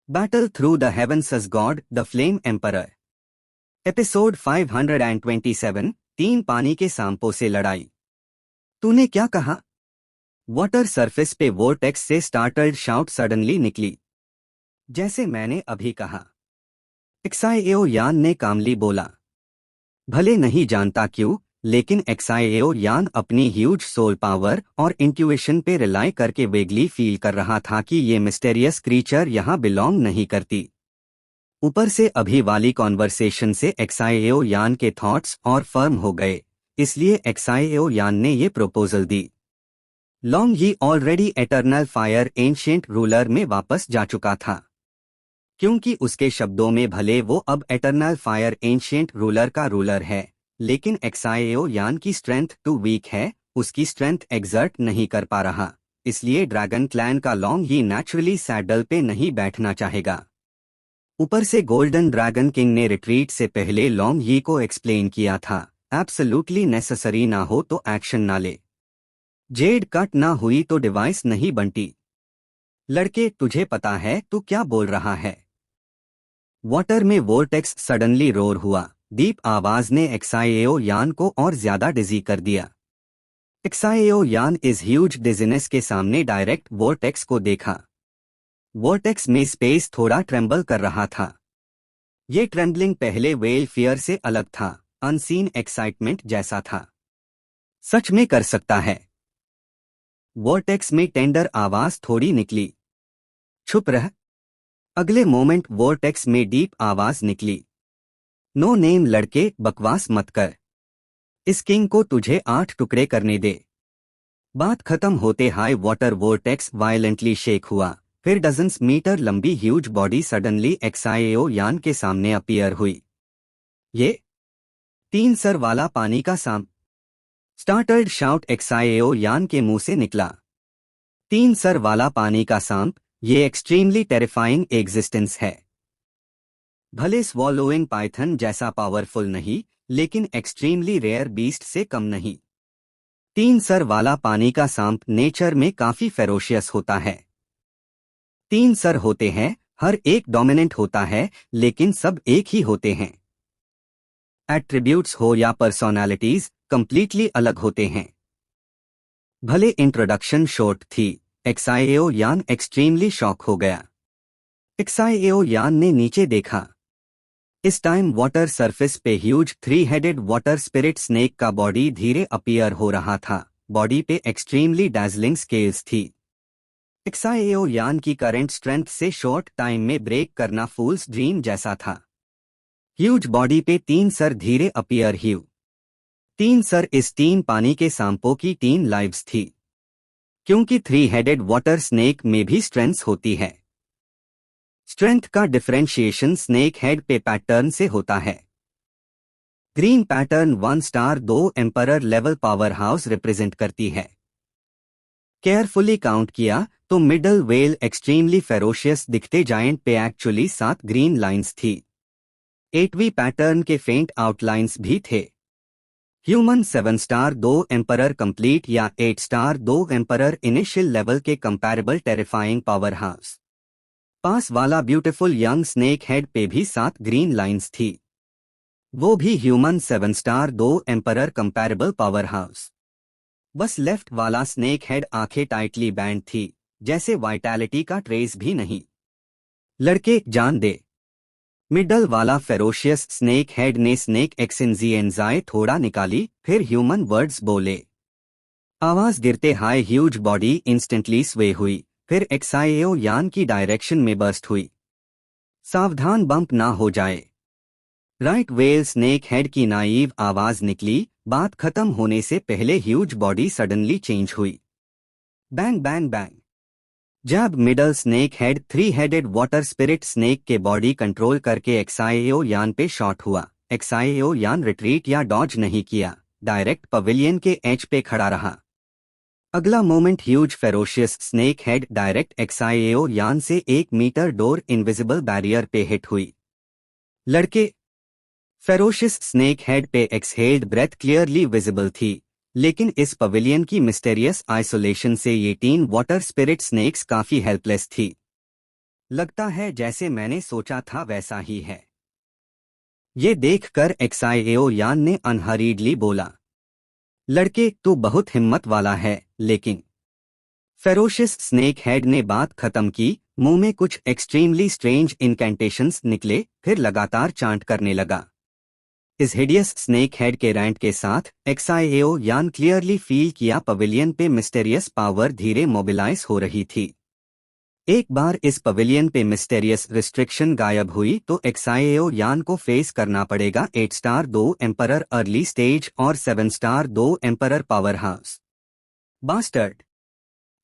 Battle Through the Heavens as God, the Flame Emperor. Episode 527, तीन पानी के सांपों से लड़ाई। तूने क्या कहा? वाटर सरफेस पे वोर्टेक्स से स्टार्टल्ड शाउट सडनली निकली। जैसे मैंने अभी कहा, एक्साइएओ यान ने कामली बोला। भले नहीं जानता क्यों, लेकिन एक्साइएओ यान अपनी ह्यूज सोल पावर और इंट्यूएशन पे रिलाई करके वेगली फील कर रहा था कि ये मिस्टेरियस क्रीचर यहाँ बिलोंग नहीं करती। ऊपर से अभी वाली कॉन्वर्सेशन से एक्साइएओ यान के थॉट्स और फर्म हो गए, इसलिए एक्साइएओ यान ने ये प्रपोजल दी। Long he already eternal fire ancient ruler में वापस जा चुका था, क्योंकि उसके शब्दों में भले वो अब एटर्नल फायर एंशिएंट रूलर का रूलर है, लेकिन एक्साइएओ यान की स्ट्रेंथ टू वीक है, उसकी स्ट्रेंथ एग्जर्ट नहीं कर पा रहा, इसलिए ड्रैगन क्लैन का लॉन्ग ही नेचुरली सैडल पे नहीं बैठना चाहेगा। ऊपर से गोल्डन ड्रैगन किंग ने रिट्रीट से पहले लॉन्ग यी को एक्सप्लेन किया था, एब्सोल्युटली नेसेसरी ना हो तो एक्शन ना ले। जेड कट ना हुई तो डिवाइस नहीं बनती। लड़के, तुझे पता है तू क्या बोल रहा है? वाटर में वोर्टेक्स सडनली रोर हुआ। डीप आवाज ने एक्साइएओ यान को और ज्यादा डिजी कर दिया। एक्साइएओ यान इस ह्यूज डिजीनेस के सामने डायरेक्ट वोर्टेक्स को देखा। वोर्टेक्स में स्पेस थोड़ा ट्रेम्बल कर रहा था। ये ट्रेम्बलिंग पहले वेल फियर से अलग था, अनसीन एक्साइटमेंट जैसा था। सच में कर सकता है? वोर्टेक्स में टेंडर आवाज थोड़ी निकली। छुप रह। अगले मोमेंट वोर्टेक्स में डीप आवाज निकली। नो नेम लड़के, बकवास मत कर। इस किंग को तुझे 8 टुकड़े करने दे। बात खत्म होते high water vortex violently shake हुआ, फिर डजन्स मीटर लंबी ह्यूज बॉडी सडनली एक्साइएओ यान के सामने अपीयर हुई। ये 3 सर वाला पानी का सांप। स्टार्टर्ड शाउट एक्साइएओ यान के मुंह से निकला। 3 सर वाला पानी का सांप, ये एक्सट्रीमली टेरिफाइंग एग्जिस्टेंस है। भले स्वॉलोइंग पाइथन जैसा पावरफुल नहीं, लेकिन एक्सट्रीमली रेयर बीस्ट से कम नहीं। 3 सर वाला पानी का सांप नेचर में काफी फेरोशियस होता है। 3 सर होते हैं, हर एक डोमिनेंट होता है, लेकिन सब एक ही होते हैं। एट्रीब्यूट्स हो या पर्सोनैलिटीज कंप्लीटली अलग होते हैं। भले इंट्रोडक्शन शॉर्ट थी, एक्साइएओ यान एक्सट्रीमली शॉक हो गया। एक्साइएओ यान ने नीचे देखा। इस टाइम वाटर सरफेस पे huge 3 headed water spirit snake का बॉडी धीरे अपीयर हो रहा था। बॉडी पे एक्सट्रीमली डैजलिंग स्केल्स थी। एक्साइएओ यान की करंट स्ट्रेंथ से शॉर्ट टाइम में ब्रेक करना फूल्स ड्रीम जैसा था। ह्यूज बॉडी पे 3 सर धीरे अपीयर ह्यू। 3 सर इस 3 पानी के सांपों की 3 लाइव्स थी, क्योंकि 3 हेडेड वाटर स्नेक में भी स्ट्रेंथ्स होती है। स्ट्रेंथ का डिफरेंशिएशन स्नेक हेड पे पैटर्न से होता है। Green pattern 1 star 2 emperor level power house represent करती है। केयरफुली काउंट किया तो मिडल वेल एक्सट्रीमली फेरोशियस दिखते जायंट पे एक्चुअली 7 ग्रीन लाइंस थी। 8वीं पैटर्न के फेंट आउटलाइंस भी थे। ह्यूमन 7 स्टार 2 एम्परर कंप्लीट या 8 स्टार 2 एम्परर इनिशियल लेवल के कंपैरेबल टेरिफाइंग पावर हाउस। पास वाला ब्यूटीफुल यंग स्नेक हेड पे भी 7 ग्रीन लाइंस थी, वो भी human 7 star 2 emperor comparable power house. बस लेफ्ट वाला स्नेक हेड आंखें टाइटली बैंड थी, जैसे वाइटैलिटी का ट्रेस भी नहीं। लड़के, जान दे। मिडल वाला फेरोशियस स्नेक हेड ने स्नेक एक्सिनजीएनजाए थोड़ा निकाली, फिर ह्यूमन वर्ड्स बोले। आवाज गिरते हाई ह्यूज बॉडी इंस्टेंटली स्वे हुई, फिर एक्साइएओ यान की डायरेक्शन में बर्स्ट हुई। सावधान, बम्प ना हो जाए। राइट वेल स्नेक हेड की नाइव आवाज निकली। बात खत्म होने से पहले ह्यूज बॉडी सडनली चेंज हुई। Bang bang bang. जब middle snake head 3 headed water spirit snake के बॉडी कंट्रोल करके एक्साइएओ यान पे शॉट हुआ। एक्साइएओ यान रिट्रीट या डॉज नहीं किया, डायरेक्ट पवेलियन के एज पे खड़ा रहा। अगला moment huge ferocious snake head direct Xiao Yan से 1 मीटर डोर इनविजिबल बैरियर पे हिट हुई। लड़के, फेरोशियस स्नेक हेड पे एक्सहेल्ड ब्रेथ क्लियरली विजिबल थी, लेकिन इस पवेलियन की मिस्टेरियस आइसोलेशन से ये 3 वाटर स्पिरिट स्नेक्स काफी हेल्पलेस थी। लगता है जैसे मैंने सोचा था वैसा ही है। ये देखकर एक्साइएओ यान ने अनहरीडली बोला, लड़के तू बहुत हिम्मत वाला है, लेकिन फेरोशियस स्नेक हेड ने बात खत्म की। मुंह में कुछ एक्सट्रीमली स्ट्रेंज इनकेंटेशंस निकले, फिर लगातार चांट करने लगा। इस हिडियस स्नेक हेड के रैंट के साथ एक्साइएओ यान क्लियरली फील किया पवेलियन पे मिस्टेरियस पावर धीरे मोबिलाइज हो रही थी। एक बार इस पवेलियन पे मिस्टेरियस रिस्ट्रिक्शन गायब हुई तो एक्साइएओ यान को फेस करना पड़ेगा 8 स्टार 2 एम्परर अर्ली स्टेज और 7 star 2 emperor power house. Bastard,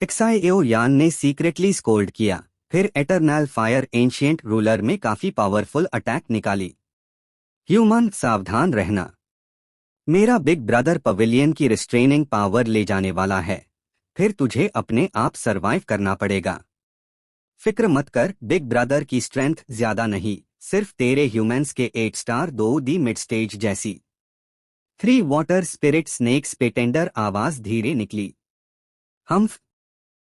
Xiao Yan ने सीक्रेटली स्कोल्ड किया, फिर एटर्नल फायर एंशिएंट रूलर में काफी पावरफुल अटैक निकाली। ह्यूमन सावधान रहना, मेरा बिग ब्रदर पवेलियन की रिस्ट्रेनिंग पावर ले जाने वाला है, फिर तुझे अपने आप सरवाइव करना पड़ेगा। फिक्र मत कर, बिग ब्रदर की स्ट्रेंथ ज्यादा नहीं, सिर्फ तेरे ह्यूमंस के 8 स्टार 2 दी मिड स्टेज जैसी। 3 वाटर स्पिरिट स्नेक्स पे टेंडर आवाज धीरे निकली। हम्फ,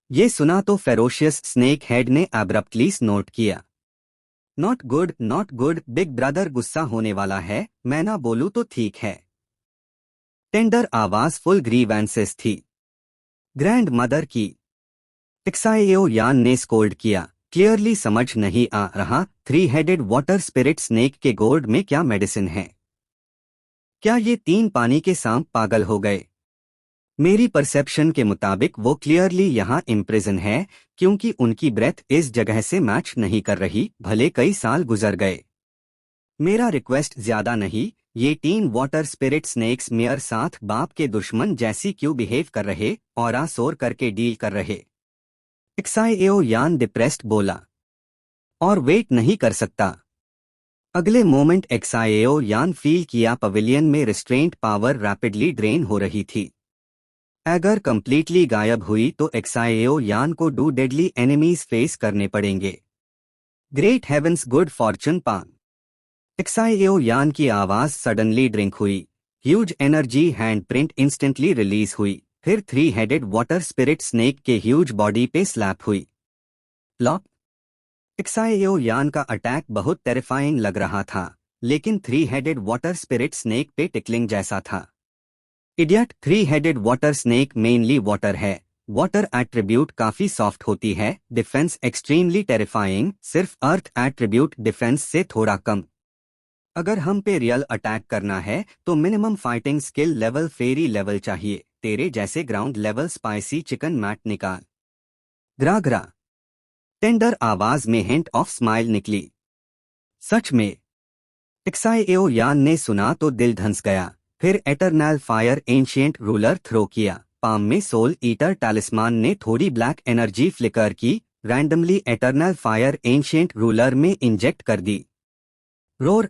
ये सुना तो फेरोशियस स्नेक हेड ने एब्रप्टली नोट किया। Not good, not good, big brother गुस्सा होने वाला है, मैं ना बोलूं तो ठीक है। टेंडर आवाज फुल ग्रीवेंसेस थी। ग्रैंड मदर की, एक्साइएओ यान ने स्कोल्ड किया, क्लियरली समझ नहीं आ रहा 3 हेडेड वाटर स्पिरिट स्नेक के गोर्ड में क्या मेडिसिन है। क्या ये 3 पानी के सांप पागल हो गए? मेरी परसेप्शन के मुताबिक वो क्लियरली यहाँ इम्प्रिजन है, क्योंकि उनकी ब्रेथ इस जगह से मैच नहीं कर रही, भले कई साल गुजर गए। मेरा रिक्वेस्ट ज्यादा नहीं, ये 3 वाटर स्पिरिट स्नेक्स मेयर साथ बाप के दुश्मन जैसी क्यों बिहेव कर रहे और आसोर करके डील कर रहे। एक्साइएओ यान डिप्रेस्ड बोला, और वेट नहीं कर सकता। अगले मोमेंट एक्साइएओ यान फील किया पवेलियन में रिस्ट्रेंट पावर रैपिडली ड्रेन हो रही थी। अगर कंप्लीटली गायब हुई तो एक्साइएओ यान को 2 डेडली एनिमीज फेस करने पड़ेंगे। ग्रेट हेवेंस, गुड फॉर्चून पान। एक्साइएओ यान की आवाज सडनली ड्रिंक हुई। Huge energy hand print instantly release हुई, फिर 3 हेडेड वाटर स्पिरिट स्नेक के ह्यूज बॉडी पे स्लैप हुई। लॉक, एक्साइएओ यान का अटैक बहुत टेरिफाइंग लग रहा था, लेकिन 3 हेडेड वाटर स्पिरिट स्नेक पे टिकलिंग जैसा था। Idiot, 3 headed water snake mainly water है, वाटर एट्रीब्यूट काफी सॉफ्ट होती है, डिफेंस एक्सट्रीमली टेरिफाइंग, सिर्फ अर्थ एट्रीब्यूट डिफेंस से थोड़ा कम। अगर हम पे रियल अटैक करना है तो minimum fighting skill level fairy level चाहिए, तेरे जैसे ग्राउंड लेवल स्पाइसी चिकन मैट निकाल। ग्रा ग्रा, टेंडर आवाज में हिंट ऑफ स्माइल निकली। सच में? एक्साइएओ यान ने सुना तो दिल धंस गया, फिर eternal fire ancient ruler throw किया। पाम में सोल ईटर टैलिस्मान ने थोड़ी ब्लैक एनर्जी फ्लिकर की, randomly eternal fire ancient ruler में इंजेक्ट कर दी। रोर,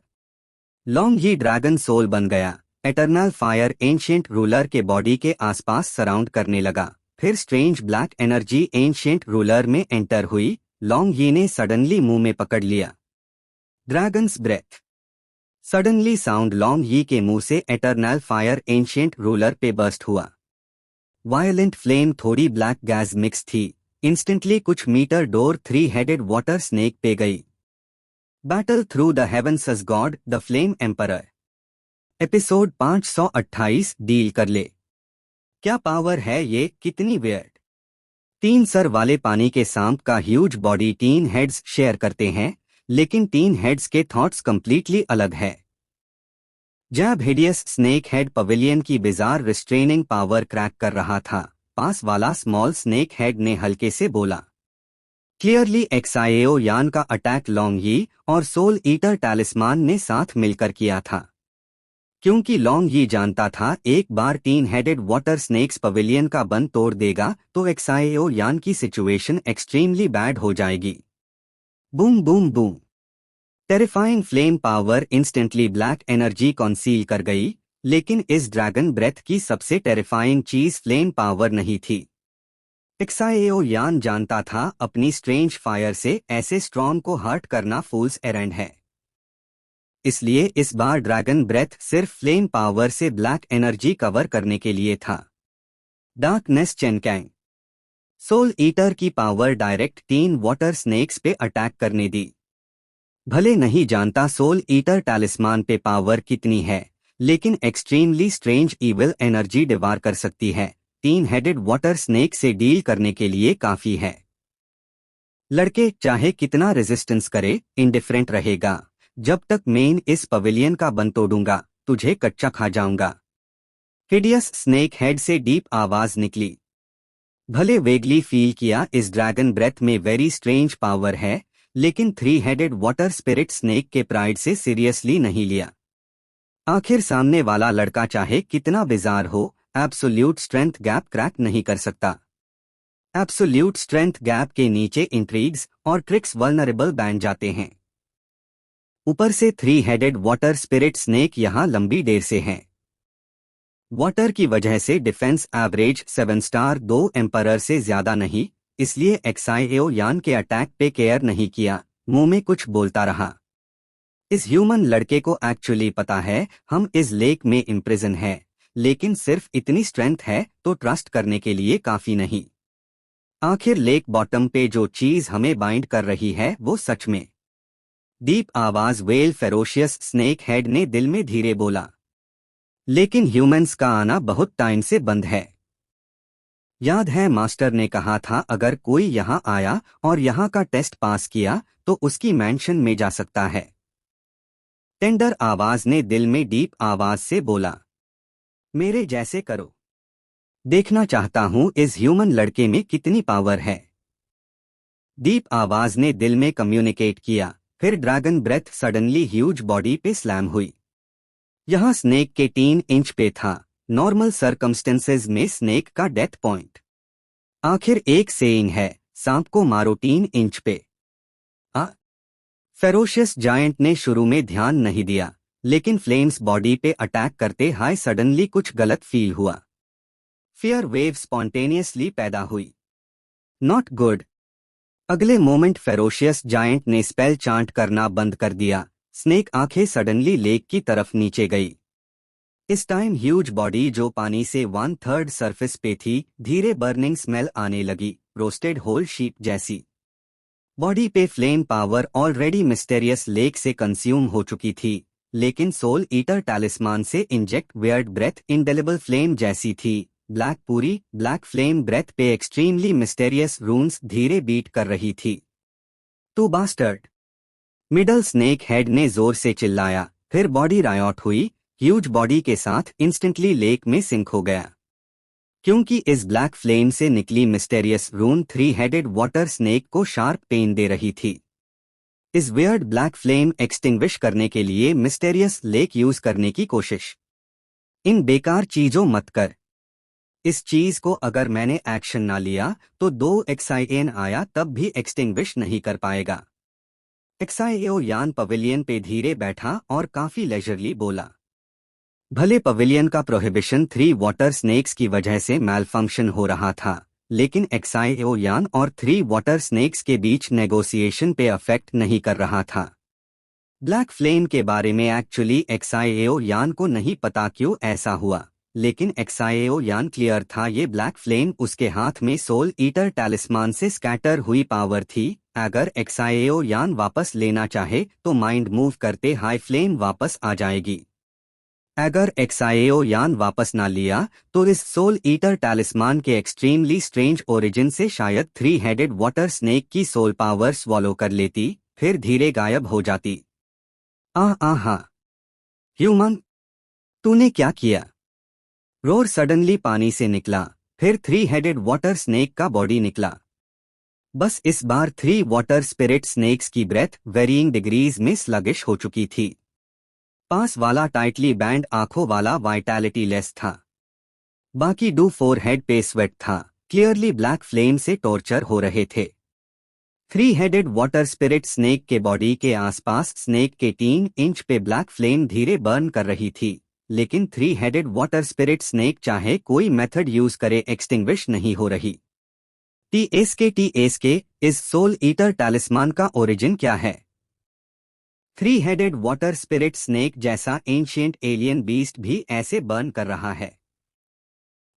लॉन्ग ही ड्रैगन सोल बन गया, एटर्नल फायर एंशिएंट रूलर के बॉडी के आसपास सराउंड करने लगा, फिर strange black energy ancient ruler में एंटर हुई। लॉन्ग ही ने सडनली मुंह में पकड़ लिया। Dragon's breath, suddenly sound long ही के मुंह से एटर्नल फायर एंशिएंट रूलर पे बर्स्ट हुआ। वायलेंट फ्लेम, थोड़ी ब्लैक गैस मिक्स थी, इंस्टेंटली कुछ मीटर डोर 3 हेडेड वाटर स्नेक पे गई। Battle through the heavens as god, the flame emperor. Episode 528, deal कर ले। क्या पावर है ये, कितनी वियर्ड। 3 सर वाले पानी के सांप का ह्यूज बॉडी 3 हेड्स शेयर करते हैं, लेकिन 3 हेड्स के थॉट्स कंप्लीटली अलग है। जब हिडियस स्नेक हेड पवेलियन की बिजार रिस्ट्रेनिंग पावर क्रैक कर रहा था, पास वाला स्मॉल स्नेक हेड ने हल्के से बोला। क्लियरली एक्साइएओ यान का अटैक लॉन्ग यी और सोल ईटर टैलिस्मान ने साथ मिलकर किया था, क्योंकि लॉन्ग यी जानता था एक बार 3 हेडेड वाटर स्नेक्स पवेलियन का बंद तोड़ देगा तो एक्साइएओ यान की सिचुएशन एक्सट्रीमली बैड हो जाएगी। Boom boom boom, terrifying flame power instantly black energy council कर गई, लेकिन इस ड्रैगन ब्रेथ की सबसे टेरिफाइंग चीज फ्लेम पावर नहीं थी। एक्साइएओ यान जानता था अपनी स्ट्रेंज फायर से ऐसे स्ट्रॉम को हर्ट करना फूल्स एरेंड है, इसलिए इस बार ड्रैगन ब्रेथ सिर्फ फ्लेम पावर से ब्लैक एनर्जी कवर करने के लिए था। डार्कनेस चेनकैंग, सोल ईटर की पावर डायरेक्ट 3 वाटर स्नेक्स पे अटैक करने दी। भले नहीं जानता सोल ईटर टैलिस्मान पे पावर कितनी है, लेकिन एक्सट्रीमली स्ट्रेंज इविल एनर्जी डिवार कर सकती है। 3 हेडेड वाटर स्नेक से डील करने के लिए काफी है। लड़के चाहे कितना रेजिस्टेंस करे, इंडिफरेंट रहेगा। जब तक मेन इस पवेलियन का बन तोड़ूंगा, तुझे कच्चा खा जाऊंगा। हिडियस स्नेक हेड से डीप आवाज निकली। भले वेगली फील किया इस ड्रैगन ब्रेथ में वेरी स्ट्रेंज पावर है, लेकिन 3 हेडेड वाटर स्पिरिट स्नेक के प्राइड से सीरियसली नहीं लिया। आखिर सामने वाला लड़का चाहे कितना बिजार हो, एब्सोल्यूट स्ट्रेंथ गैप क्रैक नहीं कर सकता। एब्सोल्यूट स्ट्रेंथ गैप के नीचे इंट्रीग्स और ट्रिक्स वल्नरेबल बन जाते हैं। ऊपर से 3 हेडेड वाटर स्पिरिट स्नेक यहां लंबी देर से हैं। वाटर की वजह से डिफेंस एवरेज 7 स्टार 2 एम्परर से ज्यादा नहीं, इसलिए एक्साइओ यान के अटैक पे केयर नहीं किया, मुंह में कुछ बोलता रहा। इस ह्यूमन लड़के को एक्चुअली पता है हम इस लेक में इम्प्रिजन है, लेकिन सिर्फ इतनी स्ट्रेंथ है तो ट्रस्ट करने के लिए काफी नहीं। आखिर लेक बॉटम पे जो चीज हमें बाइंड कर रही है वो सच में। डीप आवाज वेल फेरोशियस स्नेक हेड ने दिल में धीरे बोला। लेकिन ह्यूमंस का आना बहुत टाइम से बंद है। याद है मास्टर ने कहा था अगर कोई यहाँ आया और यहाँ का टेस्ट पास किया तो उसकी मैंशन में जा सकता है। टेंडर आवाज ने दिल में डीप आवाज से बोला, मेरे जैसे करो। देखना चाहता हूं इस ह्यूमन लड़के में कितनी पावर है। डीप आवाज ने दिल में कम्युनिकेट किया, फिर dragon breath suddenly huge body पे स्लैम हुई। यहां स्नेक के 3 इंच पे था, नॉर्मल सर्कमस्टेंसेज में स्नेक का डेथ पॉइंट। आखिर एक सेइंग है, सांप को मारो 3 इंच पे। फेरोशियस जायंट ने शुरू में ध्यान नहीं दिया, लेकिन फ्लेम्स बॉडी पे अटैक करते हाय सडनली कुछ गलत फील हुआ। फियर वेव स्पॉन्टेनियसली पैदा हुई। Not good. अगले मोमेंट फेरोशियस जायंट ने स्पेल चांट करना बंद कर दिया। स्नेक आंखें सडनली लेक की तरफ नीचे गई। इस टाइम ह्यूज बॉडी जो पानी से 1/3 सरफेस पे थी, धीरे बर्निंग स्मेल आने लगी, रोस्टेड होल शीप जैसी। बॉडी पे flame power already mysterious lake से कंज्यूम हो चुकी थी, लेकिन सोल ईटर टैलिस्मान से inject weird breath indelible flame जैसी थी। ब्लैक पूरी ब्लैक फ्लेम ब्रेथ पे एक्सट्रीमली मिस्टेरियस रून्स धीरे बीट कर रही थी। टू बास्टर्ड। मिडल स्नेक हेड ने जोर से चिल्लाया, फिर बॉडी रायॉट हुई, ह्यूज बॉडी के साथ इंस्टेंटली लेक में सिंक हो गया। क्योंकि इस ब्लैक फ्लेम से निकली मिस्टेरियस रून 3 हेडेड वाटर स्नेक को शार्प पेन दे रही थी। इस वियर्ड ब्लैक फ्लेम एक्सटिंग्विश करने के लिए मिस्टेरियस लेक यूज करने की कोशिश। इन बेकार चीजों मत कर। इस चीज को अगर मैंने एक्शन ना लिया तो 2 एक्साइएन आया तब भी एक्सटिंग्विश नहीं कर पाएगा। एक्साइओ यान पवेलियन पे धीरे बैठा और काफी लेजरली बोला। भले पवेलियन का प्रोहिबिशन 3 वाटर स्नेक्स की वजह से मैलफंक्शन हो रहा था, लेकिन एक्साइओ यान और 3 वाटर स्नेक्स के बीच नेगोशिएशन पे अफेक्ट नहीं कर रहा था। ब्लैक फ्लेम के बारे में एक्चुअली एक्साइओ यान को नहीं पता क्यों ऐसा हुआ, लेकिन एक्साइओ यान क्लियर था ये ब्लैक फ्लेम उसके हाथ में सोल ईटर टैलिस्मान से स्कैटर हुई पावर थी। अगर एक्साइओ यान वापस लेना चाहे तो माइंड मूव करते हाई फ्लेम वापस आ जाएगी। अगर एक्साइओ यान वापस ना लिया तो इस सोल ईटर टैलिस्मान के एक्सट्रीमली स्ट्रेंज ओरिजिन से शायद 3 हेडेड वाटर स्नेक की सोल पावर स्वॉलो कर लेती, फिर धीरे गायब हो जाती। हाँ ह्यूमन, तूने क्या किया? रोर सडनली पानी से निकला, फिर 3 हेडेड वाटर स्नेक का बॉडी निकला। बस इस बार 3 वाटर स्पिरिट स्नेक्स की ब्रेथ वेरिइंग डिग्रीज में स्लगिश हो चुकी थी। पास वाला टाइटली बैंड आंखों वाला वाइटैलिटी लेस था, बाकी 2 फोरहेड पे स्वेट था, क्लियरली ब्लैक फ्लेम से टॉर्चर हो रहे थे। 3 हेडेड वाटर स्पिरिट स्नेक के बॉडी के आसपास स्नेक के 3 इंच पे ब्लैक फ्लेम धीरे बर्न कर रही थी, लेकिन 3 हेडेड वाटर स्पिरिट स्नेक चाहे कोई मेथड यूज करे एक्सटिंग्विश नहीं हो रही। टीएसके इस सोल ईटर टैलिस्मान का ओरिजिन क्या है? 3 हेडेड वाटर स्पिरिट स्नेक जैसा एंशिएंट एलियन बीस्ट भी ऐसे बर्न कर रहा है।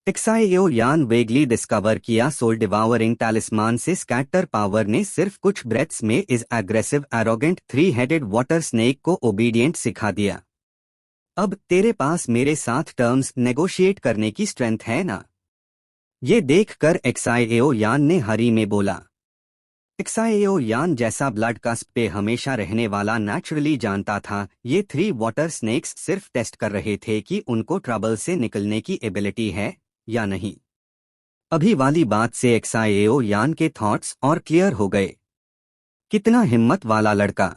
एक्साइयो यान वेगली डिस्कवर किया सोल डिवावरिंग टैलिस्मान से स्कैटर पावर ने सिर्फ कुछ ब्रेथ्स में इस aggressive arrogant 3 headed water snake को ओबीडियंट सिखा दिया। अब तेरे पास मेरे साथ टर्म्स नेगोशिएट करने की स्ट्रेंथ है ना? ये देखकर एक्साइयो यान ने हरी में बोला। एक्साइयो यान जैसा ब्लड कस्प पे हमेशा रहने वाला नेचुरली जानता था ये 3 वाटर स्नेक्स सिर्फ टेस्ट कर रहे थे कि उनको ट्रबल से निकलने की एबिलिटी है या नहीं। अभी वाली बात से एक्साइयो यान के थॉट्स और क्लियर हो गए। कितना हिम्मत वाला लड़का।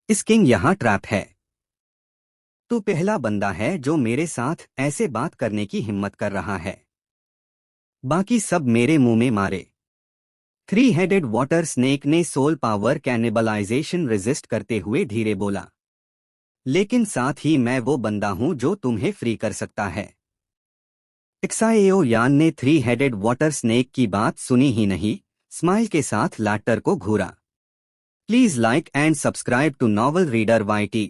इस किंग यहाँ ट्रैप है। तू पहला बंदा है जो मेरे साथ ऐसे बात करने की हिम्मत कर रहा है। बाकी सब मेरे मुंह में मारे। 3 हेडेड वाटर स्नेक ने सोल पावर कैनिबलाइजेशन रेजिस्ट करते हुए धीरे बोला। लेकिन साथ ही मैं वो बंदा हूं जो तुम्हें फ्री कर सकता है। एक्साइयो यान ने 3 हेडेड वाटर स्नेक की बात सुनी ही नहीं, स्माइल के साथ लैटर को घूरा। Please like and subscribe to novel reader YT।